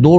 2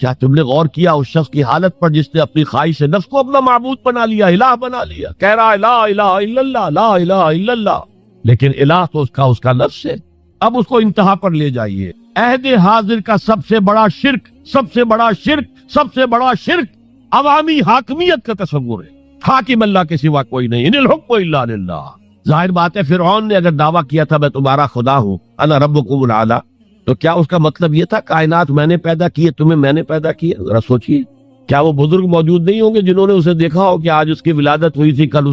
کیا تم نے غور کیا اس شخص کی حالت پر جس نے اپنی خواہش نفس کو اپنا معبود بنا لیا، الہ بنا لیا، کہہ رہا ہے لا الہ الا اللہ، لا الہ الا اللہ، لیکن الہ تو اس کا نفس ہے۔ اب اس کو انتہا پر لے جائیے۔ عہد حاضر کا سب سے بڑا شرک، سب سے بڑا شرک، سب سے بڑا شرک عوامی حاکمیت کا تصور ہے۔ حاکم اللہ کے سوا کوئی نہیں، ان الحکم الا للہ۔ ظاہر بات ہے فرعون نے اگر دعویٰ کیا تھا میں تمہارا خدا ہوں، انا ربکم الاعلی، تو کیا اس کا مطلب یہ تھا کائنات میں نے پیدا کی ہے، تمہیں میں نے پیدا کیا؟ ذرا سوچئے، کیا وہ بزرگ موجود نہیں ہوں گے جنہوں نے اسے دیکھا ہو کہ آج اس کی ولادت ہوئی تھی، کل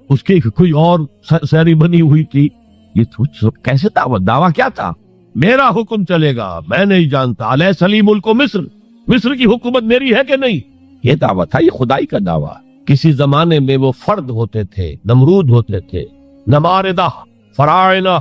اس کی کوئی اور سیری بنی ہوئی تھی؟ یہ کیسے دعویٰ کیا تھا؟ میرا حکم چلے گا، میں نہیں جانتا، الیس لی ملک مصر، مصر کی حکومت میری ہے کہ نہیں؟ یہ دعویٰ تھا، یہ خدائی کا دعویٰ۔ کسی زمانے میں وہ فرد ہوتے تھے، نمرود ہوتے تھے، نماردہ، فراعنہ۔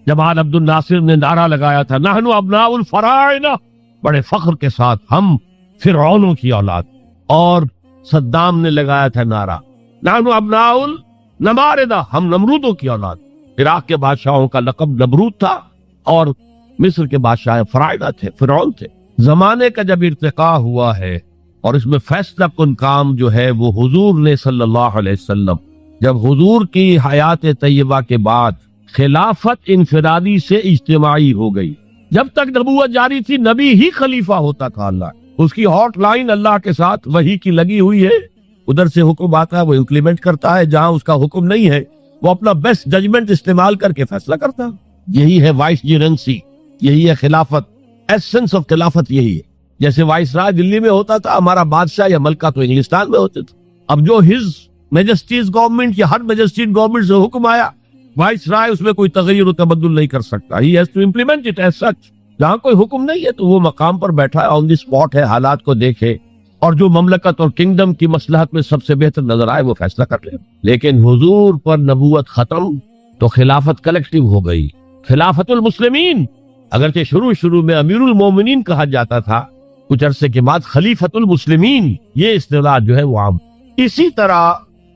جمال عبد الناصر نے نعرہ لگایا تھا نحن ابناء الفراعنہ، بڑے فخر کے ساتھ ہم فرعونوں کی اولاد۔ اور صدام نے لگایا تھا نعرہ نحن ابناء النماردہ، ہم نمرودوں کی اولاد۔ عراق کے بادشاہوں کا لقب نمرود تھا اور مصر کے بادشاہ فراعنہ تھے، فرعون تھے۔ زمانے کا جب ارتقاء ہوا ہے اور اس میں فیصلہ کن کام جو ہے وہ حضور نے صلی اللہ علیہ وسلم، جب حضور کی حیات طیبہ کے بعد خلافت انفرادی سے اجتماعی ہو گئی۔ جب تک نبوت جاری تھی نبی ہی خلیفہ ہوتا تھا، اللہ اس کی ہاٹ لائن اللہ کے ساتھ وحی کی لگی ہوئی ہے، ادھر سے حکم آتا ہے وہ امپلیمنٹ کرتا ہے، جہاں اس کا حکم نہیں ہے وہ اپنا بیسٹ ججمنٹ استعمال کر کے فیصلہ کرتا ہے۔ یہی ہے وائس جیرنسی، یہی ہے خلافت، ایسنس آف خلافت یہی ہے۔ جیسے وائس رائے دلی میں ہوتا تھا، ہمارا بادشاہ یا ملکہ تو انگلستان میں ہوتے تھے۔ اب جو ہز میجسٹیز گورنمنٹ یا ہر میجسٹیز گورنمنٹ سے حکم آیا، وائس رائے اس میں کوئی تغیر و تبدل نہیں کر سکتا، he has to implement it as such. جہاں کوئی حکم نہیں ہے تو وہ مقام پر بیٹھا ہے، آن دی اسپاٹ ہے، حالات کو دیکھے اور جو مملکت اور کنگڈم کی مصلحت میں سب سے بہتر نظر آئے وہ فیصلہ کر لے۔ لیکن حضور پر نبوت ختم تو خلافت کلیکٹیو ہو گئی، خلافت المسلمین۔ اگرچہ شروع میں امیر المومنین کہا جاتا تھا، کچھ عرصے کے بعد خلیفت المسلمین یہ اصطلاح جو ہے وہ عام۔ اسی طرح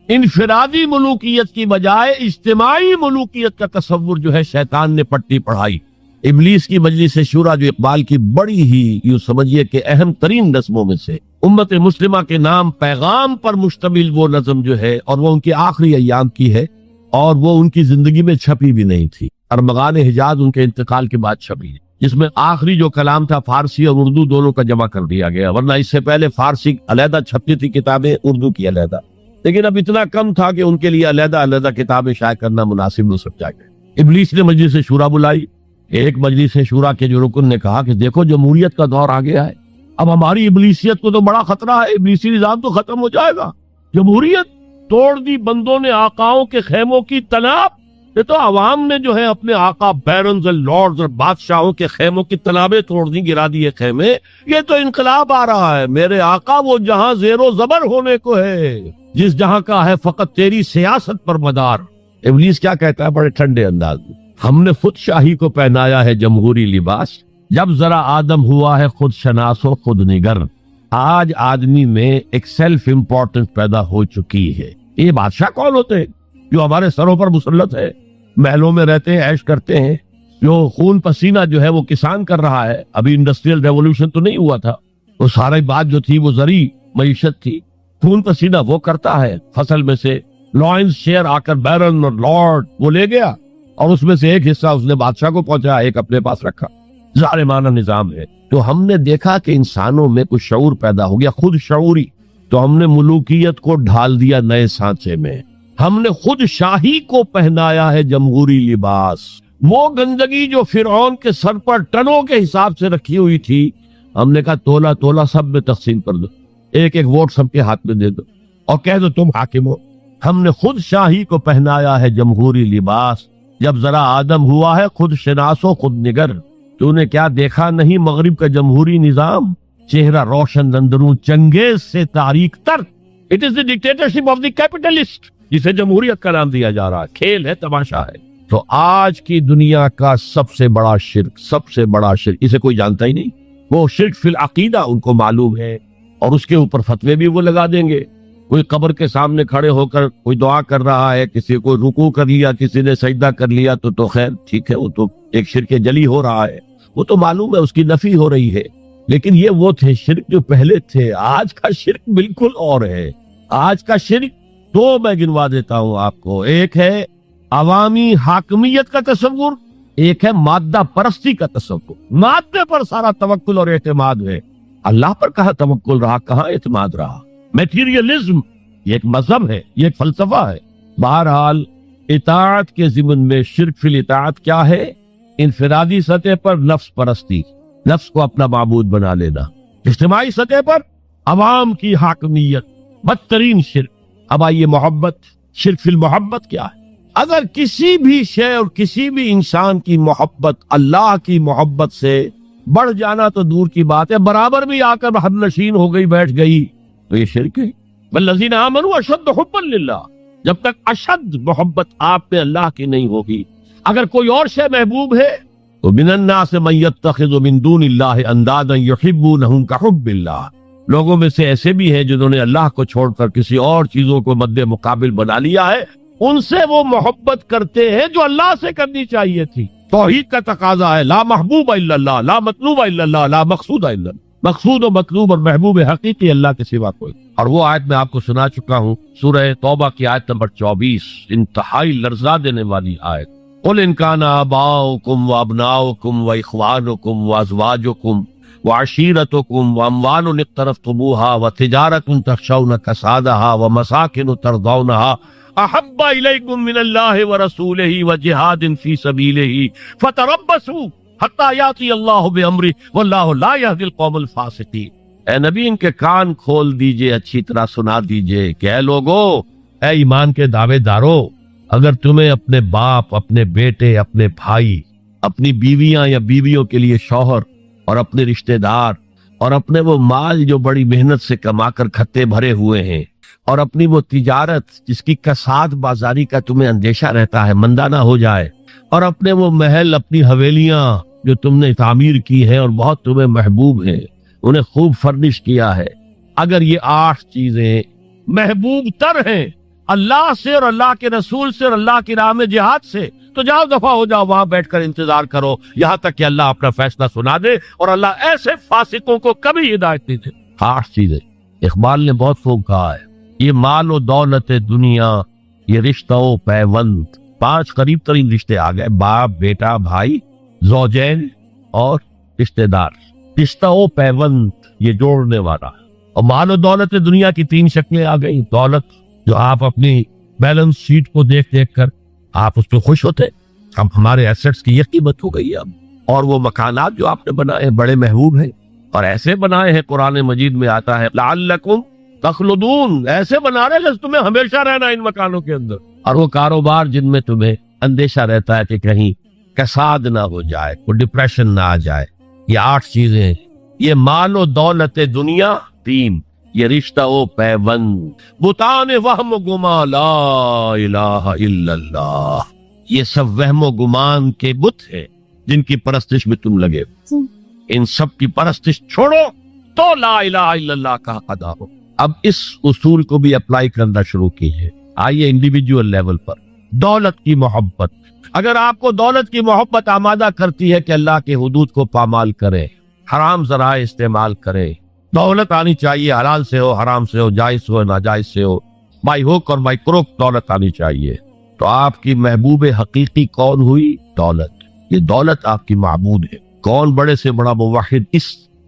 انفرادی ملوکیت کی بجائے اجتماعی ملوکیت کا تصور جو ہے شیطان نے پٹی پڑھائی۔ ابلیس کی مجلس شورا جو اقبال کی بڑی ہی یوں سمجھیے کہ اہم ترین نظموں میں سے، امت مسلمہ کے نام پیغام پر مشتمل وہ نظم جو ہے، اور وہ ان کے آخری ایام کی ہے اور وہ ان کی زندگی میں چھپی بھی نہیں تھی، ارمغان حجاز ان کے انتقال کے بعد چھپی ہے، جس میں آخری جو کلام تھا فارسی اور اردو دونوں کا جمع کر دیا گیا، ورنہ اس سے پہلے فارسی علیحدہ چھپتی تھی کتابیں، اردو کی علیحدہ، لیکن اب اتنا کم تھا کہ ان کے لیے علیحدہ کتابیں شائع کرنا مناسب نہ سمجھا گیا۔ ابلیس نے مجلس شورا بلائی، ایک مجلس شورا کے جو رکن نے کہا کہ دیکھو جمہوریت کا دور آ گیا ہے، اب ہماری ابلیسیت کو تو بڑا خطرہ ہے، ابلیسی نظام تو ختم ہو جائے گا، جمہوریت توڑ دی بندوں نے آقاؤں کے خیموں کی تناب، یہ تو عوام نے جو ہے اپنے آقا بیرنز اور لارڈز اور بادشاہوں کے خیموں کی تنابیں توڑ دی، گرا دیے خیمے، یہ تو انقلاب آ رہا ہے، میرے آقا وہ جہاں زیر و زبر ہونے کو ہے، جس جہاں کا ہے فقط تیری سیاست پر مدار۔ ابلیس کیا کہتا ہے بڑے ٹھنڈے انداز میں، ہم نے خود شاہی کو پہنایا ہے جمہوری لباس، جب ذرا آدم ہوا ہے خود شناس و خود نگر۔ آج آدمی میں ایک سیلف امپورٹنس پیدا ہو چکی ہے۔ یہ بادشاہ کون ہوتے ہیں جو ہمارے سروں پر مسلط ہے، محلوں میں رہتے ہیں، عیش کرتے ہیں، جو خون پسینہ جو ہے وہ کسان کر رہا ہے، ابھی انڈسٹریل ریولوشن تو نہیں ہوا تھا، وہ ساری بات جو تھی وہ زرعی معیشت تھی، خون پسینہ وہ کرتا ہے، فصل میں سے لائنز شیئر آ کر بیرن اور لارڈ وہ لے گیا اور اس میں سے ایک حصہ اس نے بادشاہ کو پہنچایا، ایک اپنے پاس رکھا، ظالمانہ نظام ہے۔ تو ہم نے دیکھا کہ انسانوں میں کچھ شعور پیدا ہو گیا، خود شعوری، تو ہم نے ملوکیت کو ڈھال دیا نئے سانچے میں، ہم نے خود شاہی کو پہنایا ہے جمہوری لباس۔ وہ گندگی جو فرعون کے سر پر ٹنوں کے حساب سے رکھی ہوئی تھی، ہم نے کہا تولا تولا سب میں تقسیم کر دو، ایک ایک ووٹ سب کے ہاتھ میں دے دو اور کہہ دو تم حاکم ہو۔ ہم نے خود شاہی کو پہنایا ہے جمہوری لباس، جب ذرا آدم ہوا ہے خود شناس و خود نگر۔ تو نے کیا دیکھا نہیں مغرب کا جمہوری نظام، چہرہ روشن اندروں چنگیز سے تاریک تر، it is the dictatorship of the capitalist, جسے جمہوریت کا نام دیا جا رہا ہے، کھیل ہے، تماشا ہے۔ تو آج کی دنیا کا سب سے بڑا شرک، اسے کوئی جانتا ہی نہیں، وہ شرک فی العقیدہ ان کو معلوم ہے، اور اس کے اوپر فتوے بھی وہ لگا دیں گے۔ کوئی قبر کے سامنے کھڑے ہو کر کوئی دعا کر رہا ہے، کسی کو رکوع کر لیا، کسی نے سجدہ کر لیا، تو خیر ٹھیک ہے، وہ تو ایک شرک جلی ہو رہا ہے، وہ تو معلوم ہے، اس کی نفی ہو رہی ہے۔ لیکن یہ وہ تھے شرک جو پہلے تھے. آج کا شرک بالکل اور ہے. آج کا شرک دو میں گنوا دیتا ہوں آپ کو. ایک ہے عوامی حاکمیت کا تصور, ایک ہے مادہ پرستی کا تصور. مادے پر سارا توکل اور اعتماد ہے. اللہ پر کہاں توکل رہا, کہاں اعتماد رہا. میٹیریلزم یہ ایک مذہب ہے, یہ ایک فلسفہ ہے. بہرحال اطاعت کے ضمن میں شرک فی الاطاعت کیا ہے؟ انفرادی سطح پر نفس پرستی, نفس کو اپنا معبود بنا لینا. اجتماعی سطح پر عوام کی حاکمیت, بدترین شرک. اب آئیے محبت, شرک فی المحبت کیا ہے؟ اگر کسی بھی شے اور کسی بھی انسان کی محبت اللہ کی محبت سے بڑھ جانا تو دور کی بات ہے, برابر بھی آ کر حد نشین ہو گئی, بیٹھ گئی, تو یہ شرک ہے. والذین آمنوا اشد حبا للہ. جب تک اشد محبت آپ پہ اللہ کی نہیں ہوگی, اگر کوئی اور شے محبوب ہے تو من الناس من یتخذ من دون اللہ اندادا یحبونہم کحب اللہ. لوگوں میں سے ایسے بھی ہیں جنہوں نے اللہ کو چھوڑ کر کسی اور چیزوں کو مد مقابل بنا لیا ہے. ان سے وہ محبت کرتے ہیں جو اللہ سے کرنی چاہیے تھی. توحید کا تقاضا ہے لا محبوب الا اللہ, لا مطلوب الا اللہ, لا مقصود الا اللہ. مقصود و مطلوب اور محبوب حقیقی اللہ کے سوا کوئی. اور وہ آیت میں آپ کو سنا چکا ہوں, سورہ توبہ کی آیت نمبر 24, انتہائی لرزا دینے والی آیت. قل ان کان آباؤکم وابناؤکم واخوانکم وازواجکم وعشیرتکم واموال اقترفتموها وتجارۃ تخشون کسادها ومساکن ترضونها احب الیکم من اللہ ورسولہ وجہاد فی سبیلہ فتربصوا حتی یاتی اللہ بامرہ واللہ لا یہدی القوم الفاسقین. اے نبی ان کے کان کھول دیجئے, اچھی طرح سنا دیجئے کہ اے لوگو, اے ایمان کے دعوے دارو, اگر تمہیں اپنے باپ, اپنے بیٹے, اپنے بھائی, اپنی بیویاں یا بیویوں کے لیے شوہر اور اپنے رشتہ دار اور اپنے وہ مال جو بڑی محنت سے کما کر کھتے بھرے ہوئے ہیں اور اپنی وہ تجارت جس کی کساد بازاری کا تمہیں اندیشہ رہتا ہے مندہ نہ ہو جائے, اور اپنے وہ محل, اپنی حویلیاں جو تم نے تعمیر کی ہیں اور بہت تمہیں محبوب ہیں, انہیں خوب فرنش کیا ہے, اگر یہ 8 چیزیں محبوب تر ہیں اللہ سے اور اللہ کے رسول سے اور اللہ کی راہ میں جہاد سے, تو جاؤ دفع ہو جاؤ, وہاں بیٹھ کر انتظار کرو یہاں تک کہ اللہ اپنا فیصلہ سنا دے. اور اللہ ایسے فاسقوں کو کبھی ہدایت نہیں دے. 8 چیزیں اقبال نے بہت خوب کہا ہے. یہ مال و دولت دنیا, یہ رشتہ و پیوند, 5 قریب ترین رشتے آ گئے, باپ, بیٹا, بھائی, زوجین اور رشتہ دار. رشتہ و پیوند یہ جوڑنے والا. اور مال و دولت دنیا کی 3 شکلیں آ گئی. دولت جو آپ اپنی بیلنس شیٹ کو دیکھ دیکھ کر آپ اس پہ خوش ہوتے, اب ہمارے ایسٹس کی یہ قیمت ہو گئی اب. اور وہ مکانات جو آپ نے بنائے ہیں بڑے محبوب ہیں, اور ایسے بنائے ہیں, قرآن مجید میں آتا ہے لعلکم تخلدون, ایسے بنا رہے ہیں کہ تمہیں ہمیشہ رہنا ان مکانوں کے اندر. اور وہ کاروبار جن میں تمہیں اندیشہ رہتا ہے کہ کہیں کساد نہ ہو جائے, کوئی ڈپریشن نہ آ جائے. یہ 8 چیزیں, یہ مال و دولت دنیا 3, یہ رشتہ و پیوند, بتان وہم و گما لا الہ الا اللہ, یہ سب وہم و گمان کے بت ہیں جن کی پرستش میں تم لگے. ان سب کی پرستش چھوڑو تو لا الہ الا اللہ کا حق ادا ہو. اب اس اصول کو بھی اپلائی کرنا شروع کیجیے. آئیے انڈیویجول لیول پر دولت کی محبت. اگر آپ کو دولت کی محبت آمادہ کرتی ہے کہ اللہ کے حدود کو پامال کریں, حرام ذرائع استعمال کریں, دولت آنی چاہیے, حلال سے ہو, حرام سے ہو, جائز ہو, ناجائز سے ہو, بائی ہوک اور بائی کروک دولت آنی چاہیے, تو آپ کی محبوب حقیقی کون ہوئی؟ دولت. یہ دولت آپ کی معبود ہے. کون بڑے سے بڑا موحد اس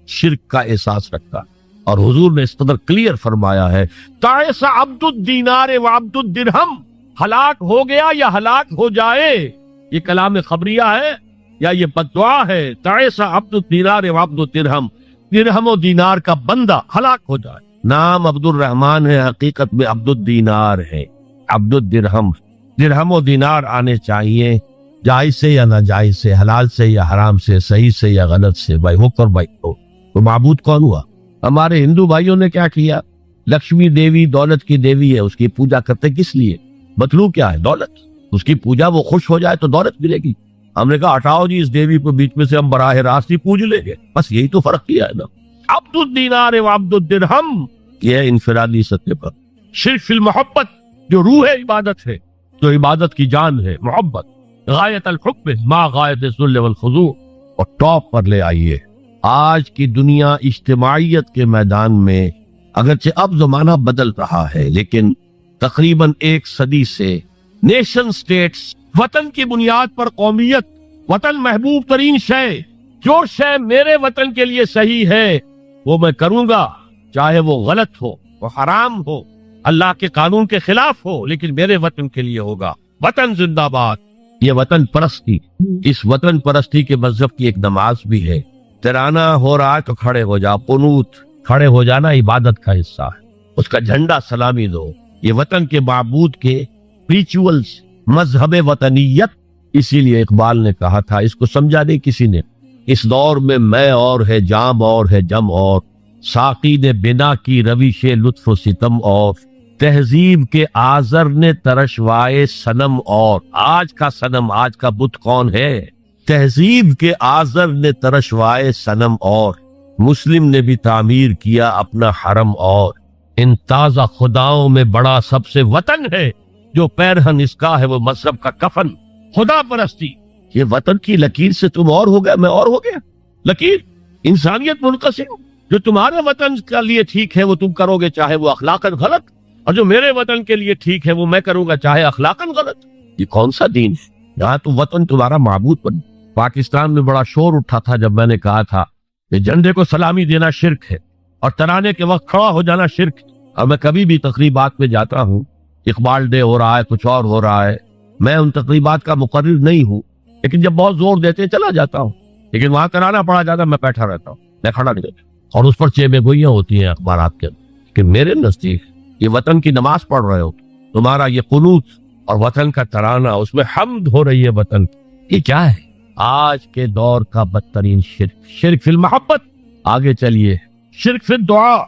شرک کا احساس رکھتا؟ اور حضور نے اس قدر کلیئر فرمایا ہے, تعس عبد الدینار و عبد الدرہم, ہلاک ہو گیا یا ہلاک ہو جائے. یہ کلام خبریہ ہے یا یہ بددعا ہے؟ تعس عبد الدینار و عبد الدرہم, درہم و دینار کا بندہ ہلاک ہو جائے. نام عبد الرحمن ہے, حقیقت میں عبد الدینار ہے. عبد الدرہم, درہم و دینار آنے چاہیے, جائز سے یا ناجائز سے, حلال سے یا حرام سے, صحیح سے یا غلط سے, بھائی ہوک اور بھائی ہو. تو معبود کون ہوا؟ ہمارے ہندو بھائیوں نے کیا کیا؟ لکشمی دیوی دولت کی دیوی ہے, اس کی پوجا کرتے کس لیے؟ مطلوب کیا ہے؟ دولت. اس کی پوجا وہ خوش ہو جائے تو دولت ملے گی. ہم نے کہا ہٹاؤ جی اس دیوی کو بیچ میں سے, ہم براہ راست ہی پوج لیں گے. بس یہی تو فرق کیا ہے نا. عبد الدینار و عبد الدرہم, یہ انفرادی سطح پر. شرک فی المحبت جو روح عبادت ہے, جو عبادت کی جان ہے, محبت, غایت الحب ما غایت الذل والخضوع. اور ٹاپ پر لے آئیے آج کی دنیا اجتماعیت کے میدان میں اگرچہ اب زمانہ بدل رہا ہے، لیکن تقریباً 1 صدی سے نیشن سٹیٹس، وطن کی بنیاد پر قومیت، وطن محبوب ترین شے، جو شے میرے وطن کے لیے صحیح ہے وہ میں کروں گا، چاہے وہ غلط ہو، وہ حرام ہو، اللہ کے قانون کے خلاف ہو، لیکن میرے وطن کے لیے ہوگا۔ وطن زندہ باد، یہ وطن پرستی، اس وطن پرستی کے مذہب کی ایک نماز بھی ہے۔ ترانہ ہو رہا ہے تو کھڑے ہو جا، قنوت، کھڑے ہو جانا عبادت کا حصہ ہے، اس کا جھنڈا سلامی دو۔ یہ وطن کے معبود کے ریچولز، مذہب وطنیت، اسی لیے اقبال نے کہا تھا، اس کو سمجھا نہیں کسی نے، اس دور میں اور ہے جام اور ہے جم اور، ساقی نے بنا کی روش لطف و ستم اور، تہذیب کے آزر نے ترشوائے صنم اور۔ آج کا صنم، آج کا بت کون ہے؟ تہذیب کے آزر نے ترشوائے صنم اور، مسلم نے بھی تعمیر کیا اپنا حرم اور۔ ان تازہ خداؤں میں بڑا سب سے وطن ہے، جو پیرہن اس کا ہے وہ مذہب کا کفن۔ خدا پرستی، یہ وطن کی لکیر سے تم اور ہو گئے، میں اور ہو گیا۔ لکیر انسانیت منقسم، جو تمہارے وطن کے لیے ٹھیک ہے وہ تم کرو گے چاہے وہ اخلاقاً غلط، اور جو میرے وطن کے لیے ٹھیک ہے وہ میں کروں گا چاہے اخلاقاً غلط۔ یہ کون سا دین ہے؟ یہاں تو وطن تمہارا معبود بن۔ پاکستان میں بڑا شور اٹھا تھا جب میں نے کہا تھا کہ جھنڈے کو سلامی دینا شرک ہے اور ترانے کے وقت کھڑا ہو جانا شرک ہے۔ اور میں کبھی بھی تقریبات میں جاتا ہوں، اقبال ڈے ہو رہا ہے، کچھ اور ہو رہا ہے، میں ان تقریبات کا مقرر نہیں ہوں، لیکن جب بہت زور دیتے ہیں چلا جاتا ہوں، لیکن وہاں ترانہ پڑھا جاتا ہے میں بیٹھا رہتا ہوں، میں کھڑا نہیں رہتا، اور اس پر چیمے گوئیاں ہوتی ہیں اخبارات کے اندر کہ میرے نزدیک یہ وطن کی نماز پڑھ رہے ہو، تمہارا یہ قنوت اور وطن کا ترانہ، اس میں حمد ہو رہی ہے وطن، یہ کیا ہے؟ آج کے دور کا بدترین شرک، شرک فی المحبت۔ آگے چلیے، شرک فی الدعاء،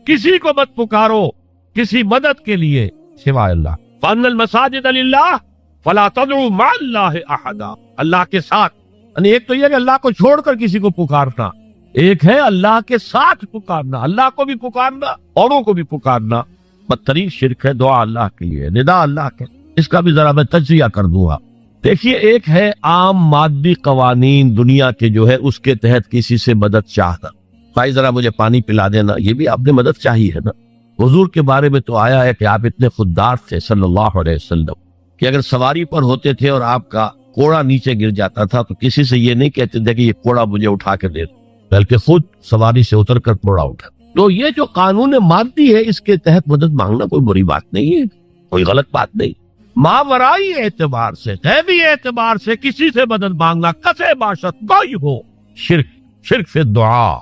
کسی کو مت پکارو کسی مدد کے لیے سوائے اللہ۔ فَأَنَّ الْمَسَاجِدَ لِلَّهِ فَلَا تَدْعُوا مَعَ اللَّهِ أَحَدًا، اللہ کے ساتھ، یعنی ایک تو یہ کہ اللہ کو چھوڑ کر کسی کو پکارنا، ایک ہے اللہ کے ساتھ پکارنا، اللہ کو بھی پکارنا، اوروں کو بھی پکارنا۔ بدترین شرک ہے دعا اللہ کے لیے، ندا اللہ کے، اس کا بھی ذرا میں تجزیہ کر دوں گا۔ دیکھیے، ایک ہے عام مادی قوانین دنیا کے جو ہے اس کے تحت کسی سے مدد چاہنا، بھائی ذرا مجھے پانی پلا دینا، یہ بھی آپ نے مدد چاہی ہے نا۔ حضور کے بارے میں تو آیا ہے کہ آپ اتنے خوددار تھے صلی اللہ علیہ وسلم کہ اگر سواری پر ہوتے تھے اور آپ کا کوڑا نیچے گر جاتا تھا تو کسی سے یہ نہیں کہتے تھے کہ یہ کوڑا مجھے اٹھا کے دے دو، بلکہ خود سواری سے اتر کر کوڑا اٹھا۔ تو یہ جو قانون مادی ہے اس کے تحت مدد مانگنا کوئی بری بات نہیں ہے، کوئی غلط بات نہیں۔ ماورائی اعتبار سے، غیبی اعتبار سے کسی سے مدد مانگنا کسے باشد کوئی ہو، شرک، شرک فی الدعاء۔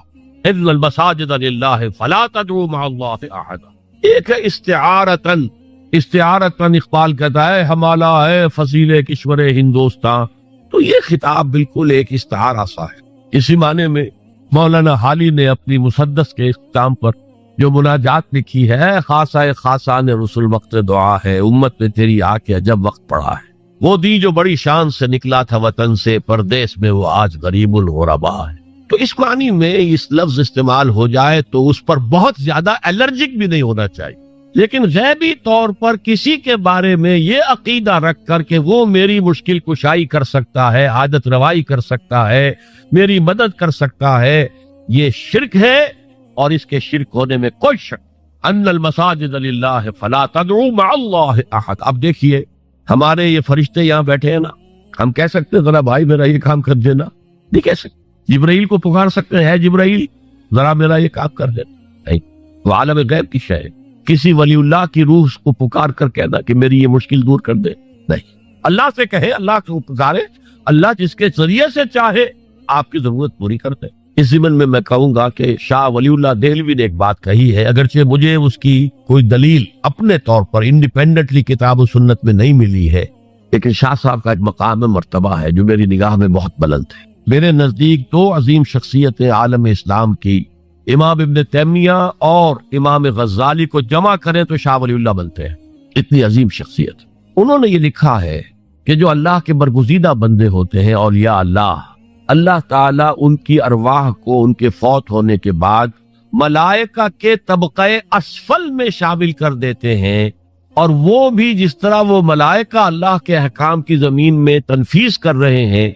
ان المساجد للہ فلا تدعوا مع اللہ احدا۔ ایک ہے استعارتن، استعارتن اقبال کہتا ہے ہمالا ہے فصیل کشور ہندوستان، تو یہ خطاب بالکل ایک استعارہ سا ہے۔ اسی معنی میں مولانا حالی نے اپنی مسدس کے اختتام پر جو مناجات لکھی ہے، خاصہ خاصان رسول وقت دعا ہے، امت میں تیری آ کے عجب وقت پڑا ہے، وہ دی جو بڑی شان سے نکلا تھا وطن سے، پردیس میں وہ آج غریب الغربا ہے۔ تو اس معنی میں اس لفظ استعمال ہو جائے تو اس پر بہت زیادہ الرجک بھی نہیں ہونا چاہیے، لیکن غیبی طور پر کسی کے بارے میں یہ عقیدہ رکھ کر کہ وہ میری مشکل کشائی کر سکتا ہے، حاجت روائی کر سکتا ہے، میری مدد کر سکتا ہے، یہ شرک ہے، اور اس کے شرک ہونے میں کوئی شک۔ ان المساجد للہ فلا تدعوا مع اللہ احد۔ اب دیکھیے، ہمارے یہ فرشتے یہاں بیٹھے ہیں نا، ہم کہہ سکتے ہیں ذرا بھائی میرا یہ کام کر دینا؟ نہیں کہہ سکتے۔ جبرائیل کو پکار سکتے ہیں، جبرائیل ذرا میرا یہ کام کر دینا؟ نہیں، وہ عالم غیب کی شے ہے۔ کسی ولی اللہ کی روح کو پکار کر کہنا کہ میری یہ مشکل دور کر دے؟ نہیں، اللہ سے کہے، اللہ کو پکارے، اللہ جس کے ذریعے سے چاہے آپ کی ضرورت پوری کر دے۔ اس ضمن میں کہوں گا کہ شاہ ولی اللہ دہلوی نے ایک بات کہی ہے، اگرچہ مجھے اس کی کوئی دلیل اپنے طور پر انڈیپینڈنٹلی کتاب و سنت میں نہیں ملی ہے، لیکن شاہ صاحب کا ایک مقام مرتبہ ہے جو میری نگاہ میں بہت بلند ہے۔ میرے نزدیک دو عظیم شخصیتیں عالم اسلام کی، امام ابن تیمیہ اور امام غزالی کو جمع کریں تو شاہ ولی اللہ بنتے ہیں، اتنی عظیم شخصیت۔ انہوں نے یہ لکھا ہے کہ جو اللہ کے برگزیدہ بندے ہوتے ہیں، اولیاء اللہ تعالیٰ ان کی ارواح کو ان کے فوت ہونے کے بعد ملائکہ کے طبقہ اسفل میں شامل کر دیتے ہیں، اور وہ بھی جس طرح وہ ملائکہ اللہ کے احکام کی زمین میں تنفیذ کر رہے ہیں،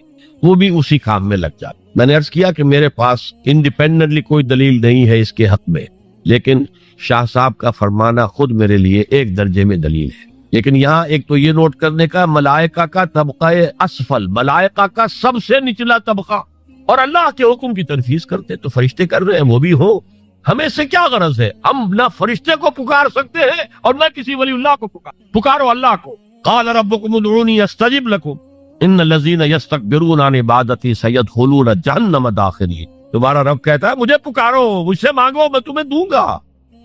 وہ بھی اسی کام میں لگ جاتا. میں نے عرض کیا کہ میرے پاس انڈیپینڈنٹلی کوئی دلیل نہیں ہے اس کے حق میں، لیکن شاہ صاحب کا فرمانا خود میرے لیے ایک درجے میں دلیل ہے. لیکن یہاں ایک تو یہ نوٹ کرنے کا، ملائکہ کا طبقہ اسفل، ملائکہ کا سب سے نچلا طبقہ، اور اللہ کے حکم کی تنفیذ کرتے تو فرشتے کر رہے ہیں، وہ بھی ہو. ہمیں سے کیا غرض ہے؟ ہم نہ فرشتے کو پکار سکتے ہیں اور نہ کسی ولی اللہ کو پکارو اللہ کو. قال ربکم ادعونی استجب لکم ان الذین یستکبرون عن عبادتی سیدخلون جہنم داخرین. تمہارا رب کہتا ہے مجھے پکارو، مجھ سے مانگو، میں تمہیں دوں گا،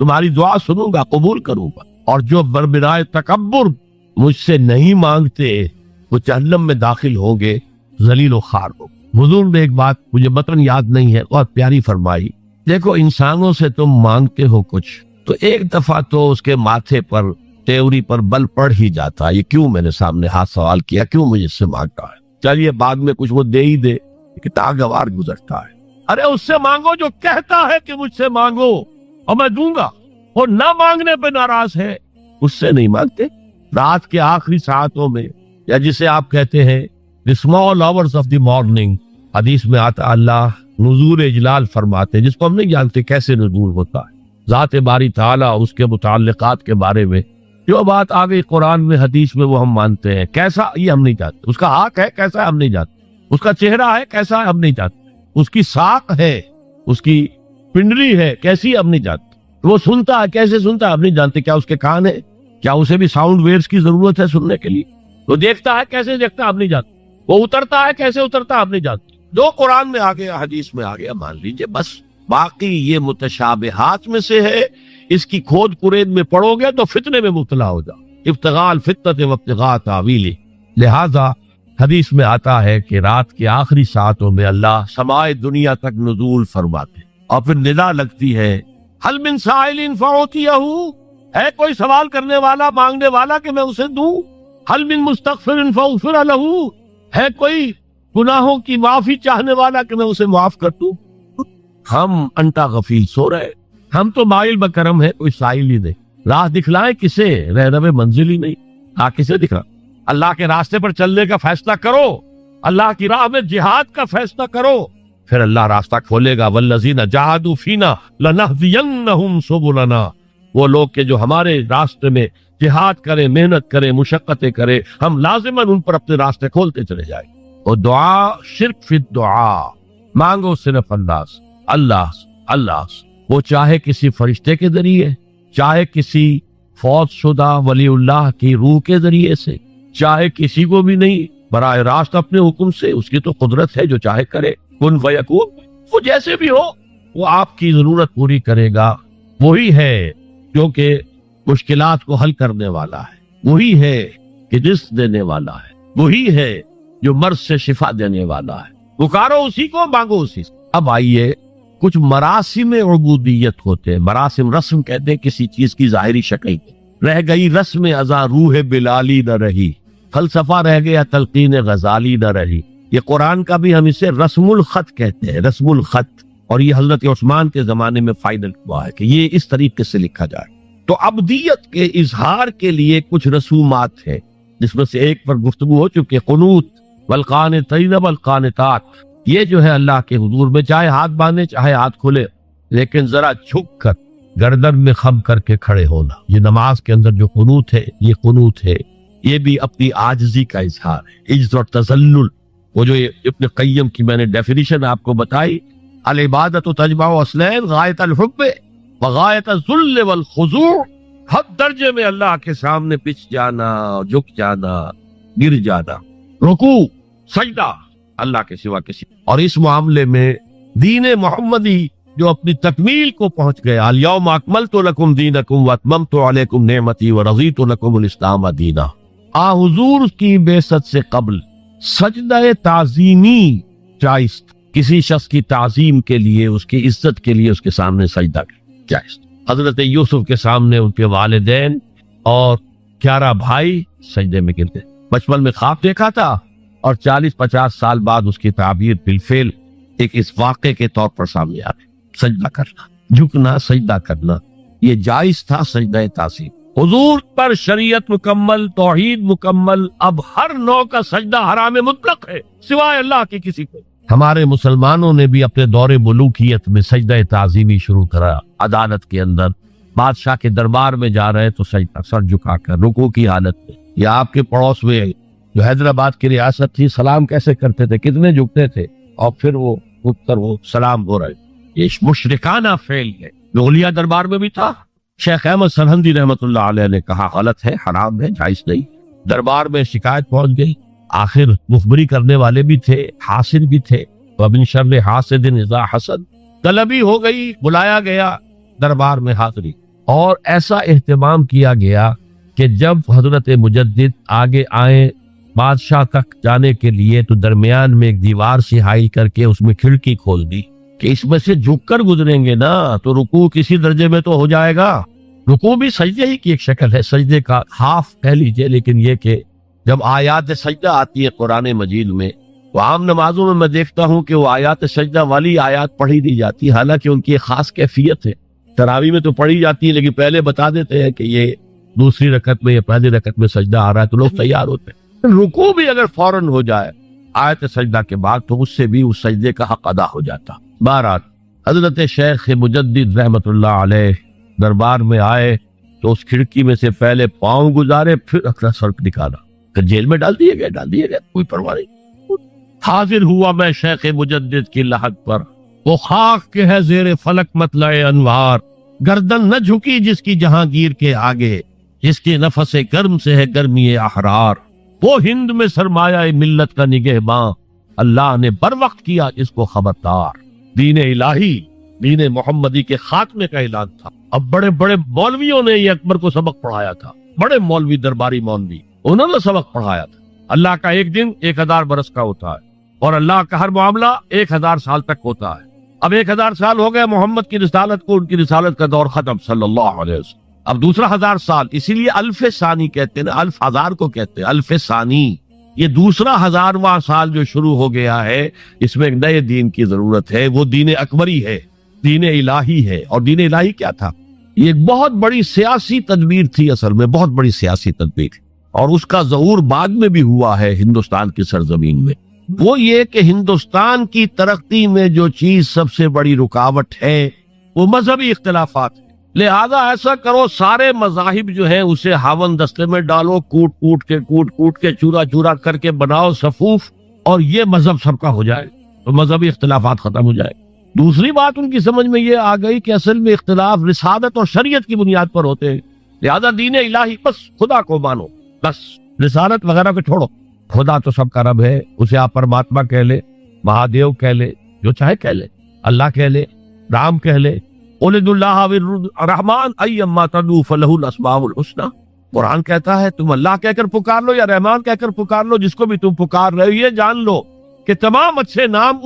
تمہاری دعا سنوں گا، قبول کروں گا. اور جو بربرائے تکبر مجھ سے نہیں مانگتے وہ جہنم میں داخل ہوں گے، ذلیل و خوار ہو. حضور نے ایک بات مجھے متن یاد نہیں ہے، بہت پیاری فرمائی. دیکھو انسانوں سے تم مانگتے ہو کچھ تو ایک دفعہ تو اس کے ماتھے پر تیوری پر بل پڑ ہی جاتا ہے، یہ کیوں میرے سامنے ہاتھ سوال کیا، کیوں مجھے اس سے مانگتا ہے. چلیے بعد میں کچھ وہ دے ہی دے، کہ تاگوار گزرتا ہے. ارے اس سے مانگو جو کہتا ہے کہ مجھ سے مانگو اور میں دوں گا، اور نہ مانگنے پہ ناراض ہے، اس سے نہیں مانگتے. رات کے آخری ساعتوں میں، یا جسے آپ کہتے ہیں the small hours of the morning، حدیث میں آتا اللہ نزول اجلال فرماتے، جس کو ہم نہیں جانتے کیسے نزول ہوتا ہے. ذات باری تعالیٰ، اس کے متعلقات کے بارے میں جو بات آ گئی قرآن میں حدیث میں وہ ہم مانتے ہیں. کیسا یہ ہم نہیں جانتے، اس کا ہاتھ ہے کیسا ہے ہم نہیں جانتے، اس کا چہرہ ہے کیسا ہے ہم نہیں جانتے، اس کی ساق ہے، اس کی پنڈلی ہے کیسی ہم نہیں جانتے، وہ سنتا ہے کیسے سنتا ہے ہم نہیں جانتے، کیا اس کے کان ہے، کیا اسے بھی ساؤنڈ ویوز کی ضرورت ہے سننے کے لیے، وہ دیکھتا ہے کیسے دیکھتا ہے ہم نہیں جانتے، وہ اترتا ہے کیسے اترتا ہے ہم نہیں جانتے. جو قرآن میں آ گیا حدیث میں آ گیا مان لیجئے بس. باقی یہ متشابہات میں سے ہے، اس کی کھود پرید میں پڑو گے تو فتنے میں مبتلا ہو جاؤ. ابتغاء الفتنۃ وابتغاء تاویلہ. لہذا حدیث میں آتا ہے کہ رات کے آخری ساعتوں میں اللہ سمائے دنیا تک نزول فرماتے اور پھر ندا لگتی ہے حل من سائل فاعطیہ، ہے کوئی سوال کرنے والا مانگنے والا کہ میں اسے دوں. حل من مستغفر فاغفر لہ، ہے کوئی گناہوں کی معافی چاہنے والا کہ میں اسے معاف کر دوں. ہم انٹا غفیل سو رہے، ہم تو مائل بکرم ہے، کوئی سائل ہی نہیں. راہ دکھلائے کسے؟ رہنم منزل ہی نہیں. راہ کسے دکھا؟ اللہ کے راستے پر چلنے کا فیصلہ کرو، اللہ کی راہ میں جہاد کا فیصلہ کرو، پھر اللہ راستہ کھولے گا. والذین جاہدوا فینا لنہدینہم سبلنا. وہ لوگ کہ جو ہمارے راستے میں جہاد کرے، محنت کرے، مشقتیں کرے، ہم لازماً ان پر اپنے راستے کھولتے چلے جائیں. اور دعا شرک فی الدعا، مانگو صرف اللہ. وہ چاہے کسی فرشتے کے ذریعے، چاہے کسی فوت شدہ ولی اللہ کی روح کے ذریعے سے، چاہے کسی کو بھی نہیں، براہ راست اپنے حکم سے. اس کی تو قدرت ہے، جو چاہے کرے. کن فیکون، وہ جیسے بھی ہو وہ آپ کی ضرورت پوری کرے گا. وہی ہے جو کہ مشکلات کو حل کرنے والا ہے، وہی ہے کہ رزق دینے والا ہے، وہی ہے جو مرض سے شفا دینے والا ہے. پکارو اسی کو، مانگو اسی سے. اب آئیے کچھ مراسم عبودیت ہوتے ہیں. مراسم رسم کہتے ہیں کسی چیز کی ظاہری شکل. رہ گئی رسم ازاں روح بلالی نہ رہی، فلسفہ رہ گیا تلقین غزالی نہ رہی. یہ قرآن کا بھی ہم اسے رسم الخط کہتے ہیں، رسم الخط. اور یہ حضرت عثمان کے زمانے میں فائنل ہوا ہے کہ یہ اس طریقے سے لکھا جائے. تو عبدیت کے اظہار کے لیے کچھ رسومات ہیں، جس میں سے ایک پر گفتگو ہو چکی ہے، قنوت والقانتین والقانتات. یہ جو ہے اللہ کے حضور میں چاہے ہاتھ باندھے چاہے ہاتھ کھلے، لیکن ذرا جھک کر گردن میں خم کر کے کھڑے ہونا. یہ نماز کے اندر جو قنوت ہے، یہ قنوت ہے، یہ بھی اپنی عاجزی کا اظہار ہے، عجز اور تذلل. وہ جو ابن قیم کی میں نے ڈیفینیشن آپ کو بتائی، العبادت تجمع اصلین غایت الحب وغایت الذل والخضوع. حد درجے میں اللہ کے سامنے پچھ جانا، جھک جانا، گر جانا، رکوع سجدہ اللہ کے سوا کسی. اور اس معاملے میں دین محمدی جو اپنی تکمیل کو پہنچ گیا، الیوم اکملت لکم دینکم واتممت علیکم نعمتی ورضیت لکم الاسلام دینا. حضور کی بعثت سے قبل سجدہ تعظیمی جائز، کسی شخص کی تعظیم کے لیے، اس کی عزت کے لیے اس کے سامنے سجدہ جائز. حضرت یوسف کے سامنے ان کے والدین اور 11 بھائی سجدے میں گرتے. بچپن میں خواب دیکھا تھا اور 40-50 سال بعد اس کی تعبیر بالفعل ایک اس واقعے کے طور پر سامنے آ گئی. سجدہ کرنا، جھکنا، سجدہ کرنا، یہ جائز تھا سجدہ تعظیم. حضور پر شریعت مکمل، توحید مکمل، اب ہر نوع کا سجدہ حرام مطلق ہے سوائے اللہ کے کسی کو۔ ہمارے مسلمانوں نے بھی اپنے دور ملوکیت میں سجدہ تعظیمی شروع کرا، عدالت کے اندر بادشاہ کے دربار میں جا رہے تو سجدہ سر جھکا کر رکوع کی حالت میں، یا آپ کے پڑوس میں جو حیدرآباد کی ریاست تھی سلام کیسے کرتے تھے، کتنے جھکتے تھے، اور پھر وہ اٹھ کر وہ سلام ہو رہے، یہ مشرکانہ فعل ہے۔ مغلیہ دربار میں بھی تھا، شیخ احمد سرہندی رحمت اللہ علیہ نے کہا غلط ہے، حرام ہے، جائز نہیں۔ دربار میں شکایت پہنچ گئی، آخر مخبری کرنے والے بھی تھے، حاسد بھی تھے، وَمِن شَرِّ حَاسِدٍ إِذَا حَسَدَ، طلبی ہو گئی، بلایا گیا دربار میں حاضری، اور ایسا اہتمام کیا گیا کہ جب حضرت مجدد آگے آئے بادشاہ تک جانے کے لیے تو درمیان میں ایک دیوار سے حائل کر کے اس میں کھڑکی کھول دی کہ اس میں سے جھک کر گزریں گے نا تو رکوع کسی درجے میں تو ہو جائے گا۔ رکوع بھی سجدے ہی کی ایک شکل ہے، سجدے کا ہاف کہہ لیجئے، لیکن یہ کہ جب آیات سجدہ آتی ہے قرآن مجید میں تو عام نمازوں میں دیکھتا ہوں کہ وہ آیات سجدہ والی آیات پڑھی دی جاتی، حالانکہ ان کی ایک خاص کیفیت ہے، تراویح میں تو پڑھی جاتی ہے لیکن پہلے بتا دیتے ہیں کہ یہ دوسری رکعت میں یا پہلی رکعت میں سجدہ آ رہا ہے تو لوگ تیار ہوتے ہیں۔ رکوع بھی اگر فوراً ہو جائے آیت سجدہ کے بعد تو اس سے بھی اس سجدے کا حق ادا ہو جاتا۔ بہرحال حضرت شیخ مجدد رحمت اللہ علیہ دربار میں آئے تو اس کھڑکی میں سے پہلے پاؤں گزارے، پھر اپنا سر نکالا، پھر جیل میں ڈال دیے گئے، کوئی پرواہ نہیں۔ حاضر ہوا میں شیخ مجدد کی لحد پر، وہ خاک کے ہے زیر فلک مطلع انوار، گردن نہ جھکی جس کی جہانگیر کے آگے، جس کے نفس گرم سے ہے گرمی احرار، وہ ہند میں سرمایہ ملت کا نگہباں، اللہ نے بر وقت کیا اس کو خبردار۔ دین الہی، دین محمدی کے خاتمے کا اعلان تھا۔ اب بڑے بڑے مولویوں نے یہ اکبر کو سبق پڑھایا تھا، بڑے مولوی، درباری مولوی، انہوں نے سبق پڑھایا تھا۔ اللہ کا ایک دن 1000 برس کا ہوتا ہے، اور اللہ کا ہر معاملہ 1000 سال تک ہوتا ہے۔ اب 1000 سال ہو گئے محمد کی رسالت کو، ان کی رسالت کا دور ختم صلی اللہ علیہ وسلم۔ اب دوسرا 1000 سال، اسی لیے الف ثانی کہتے ہیں، الف ہزار کو کہتے ہیں الف ثانی، یہ دوسرا 1000واں سال جو شروع ہو گیا ہے، اس میں ایک نئے دین کی ضرورت ہے، وہ دین اکبری ہے، دین الہی ہے۔ اور دین الہی کیا تھا؟ یہ ایک بہت بڑی سیاسی تدبیر تھی، اصل میں بہت بڑی سیاسی تدبیر، اور اس کا ظہور بعد میں بھی ہوا ہے ہندوستان کی سرزمین میں۔ وہ یہ کہ ہندوستان کی ترقی میں جو چیز سب سے بڑی رکاوٹ ہے وہ مذہبی اختلافات ہیں، لہذا ایسا کرو سارے مذاہب جو ہیں اسے ہاون دستے میں ڈالو، کوٹ کوٹ کے چورا چورا کر کے بناؤ صفوف، اور یہ مذہب سب کا ہو جائے تو مذہبی اختلافات ختم ہو جائے۔ دوسری بات ان کی سمجھ میں یہ آ گئی کہ اصل میں اختلاف رسالت اور شریعت کی بنیاد پر ہوتے ہیں، لہذا دین الہی بس خدا کو مانو، بس رسالت وغیرہ کو چھوڑو۔ خدا تو سب کا رب ہے، اسے آپ پرماتما کہہ لے، مہادیو کہہ لے، جو چاہے کہہ لے، اللہ کہہ لے، رام کہہ لے، قل ادعوا اللہ الرحمن ایما تدعوا فلہ الاسماء الحسنی۔ قرآن کہتا ہے تم اللہ کہہ کر پکار لو یا رحمان کہہ کر پکار لو، جس کو بھی تم پکار رہے ہو یہ جان لو کہ تمام اچھے نام